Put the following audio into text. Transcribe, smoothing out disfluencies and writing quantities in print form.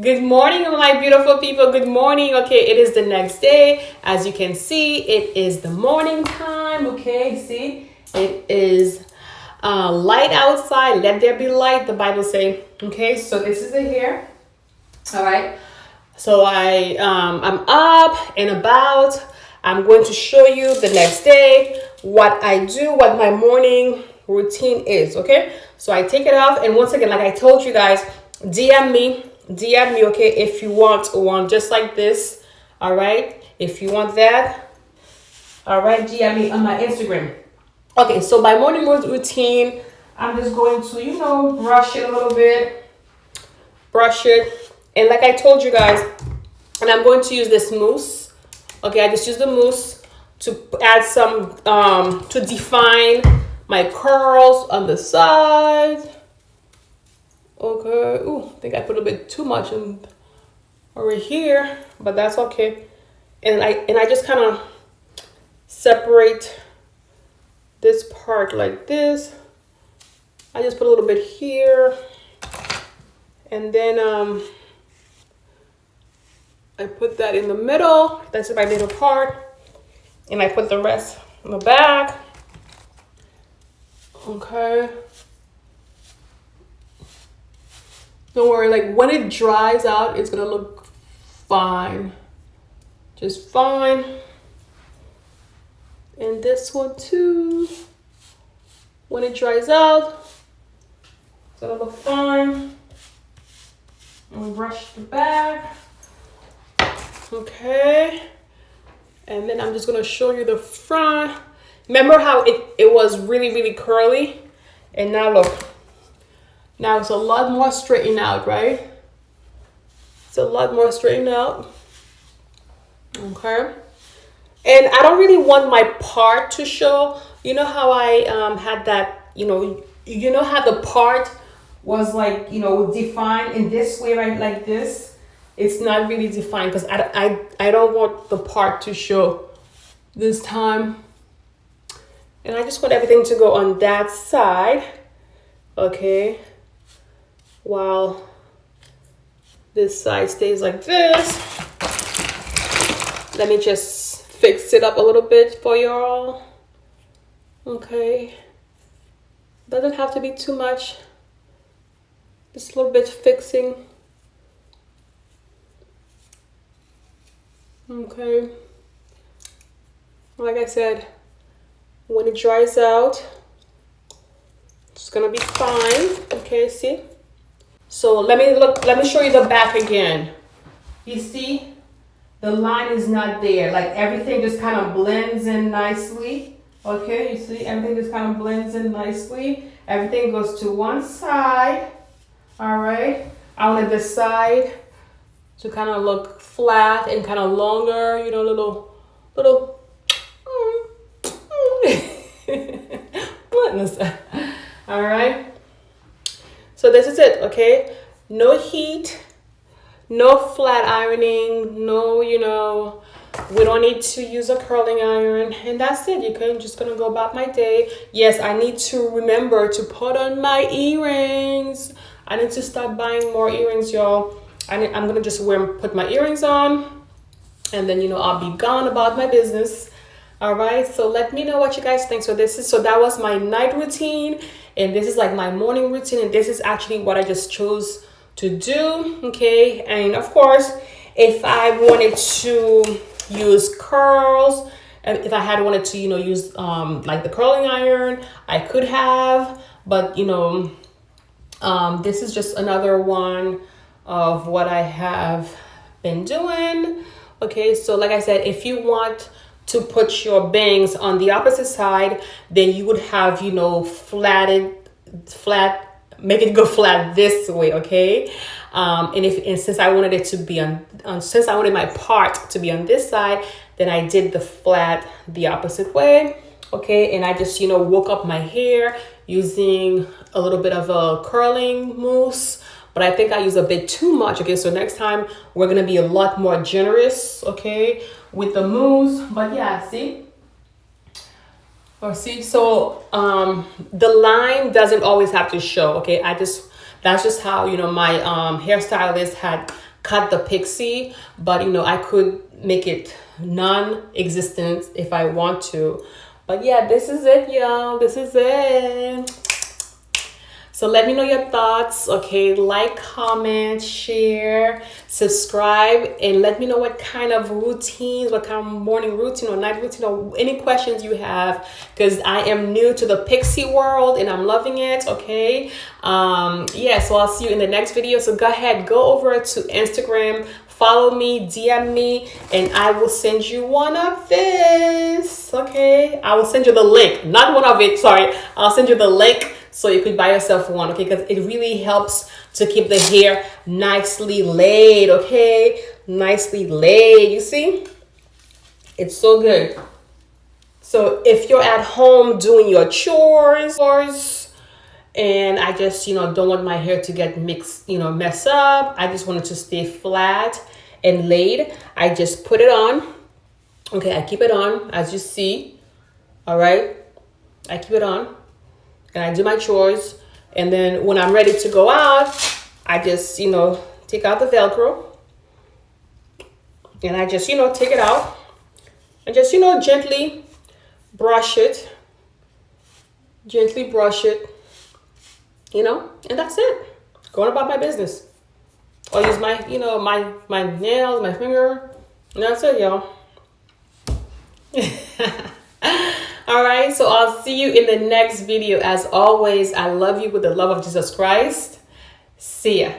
Good morning, my beautiful people. Good morning. Okay, it is the next day. As you can see, it is the morning time. Okay, see, it is light outside. Let there be light, the Bible say. Okay, so this is the hair. All right. So I'm up and about. I'm going to show you the next day what I do, what my morning routine is. Okay, so I take it off, and once again, like I told you guys, DM me, okay, if you want one just like this. All right, if you want that, all right, DM me on my Instagram. Okay, so my morning routine, I'm just going to brush it a little bit, brush it, and like I told you guys, and I'm going to use this mousse. Okay, I just use the mousse to add some to define my curls on the side. Okay. Ooh, I think I put a bit too much in over here, but that's okay. And I just kind of separate this part like this. I just put a little bit here, and then I put that in the middle. That's my middle part, and I put the rest in the back. Okay. Don't worry, like when it dries out, it's gonna look fine. Just fine. And this one too. When it dries out, it's gonna look fine. And we brush the back. Okay. And then I'm just gonna show you the front. Remember how it was really, really curly? And now look. Now it's a lot more straightened out, right? It's a lot more straightened out. Okay. And I don't really want my part to show. You know how I had that, you know how the part was like, defined in this way, right? Like this. It's not really defined because I don't want the part to show this time. And I just want everything to go on that side. Okay. While this side stays like this. Let me just fix it up a little bit for y'all. Okay. Doesn't have to be too much. Just a little bit fixing. Okay. Like I said, when it dries out, it's gonna be fine. Okay, see? So let me show you the back again. You see, the line is not there. Like everything just kind of blends in nicely. Okay, you see, everything just kind of blends in nicely. Everything goes to one side. All right. I wanted this side to kind of look flat and kind of longer, little. What is that? All right. So this is it, okay? No heat, no flat ironing, no, we don't need to use a curling iron, and that's it. You can just gonna go about my day. Yes, I need to remember to put on my earrings. I need to start buying more earrings, y'all. I'm gonna just put my earrings on, and then I'll be gone about my business. All right, so let me know what you guys think. So that was my night routine, and this is like my morning routine, and this is actually what I just chose to do. Okay, and of course, if I wanted to use curls, and if I had wanted to use like the curling iron, I could have, but this is just another one of what I have been doing. Okay, so like I said, if you want to put your bangs on the opposite side, then you would have make it go flat this way. Okay, and since I wanted it to be since I wanted my part to be on this side, then I did the flat the opposite way. Okay, and I just woke up my hair using a little bit of a curling mousse, but I think I use a bit too much. Okay, so next time we're gonna be a lot more generous, okay, with the mousse. But yeah, see? So the line doesn't always have to show, okay? I just That's just how, you know, my hairstylist had cut the pixie, but you know, I could make it non-existent if I want to. But yeah, this is it, y'all. This is it. So let me know your thoughts, okay? Like, comment, share, subscribe, and let me know what kind of routines, what kind of morning routine or night routine or any questions you have, because I am new to the pixie world and I'm loving it, okay? Yeah, so I'll see you in the next video. So go ahead, go over to Instagram, follow me, DM me, and I will send you one of this, okay? I will send you the link, not one of it, sorry. I'll send you the link so you could buy yourself one, okay? Because it really helps to keep the hair nicely laid, okay? Nicely laid, you see? It's so good. So if you're at home doing your chores, and I just, you know, don't want my hair to get mixed, you know, mess up. I just want it to stay flat and laid. I just put it on. Okay, I keep it on, as you see. All right, I keep it on. And I do my chores, and then when I'm ready to go out, I just, you know, take out the Velcro, and I just, you know, take it out, and just, you know, gently brush it, you know, and that's it. Going about my business. Or use my, you know, my nails, my finger, and that's it, y'all. All right, so I'll see you in the next video. As always, I love you with the love of Jesus Christ. See ya.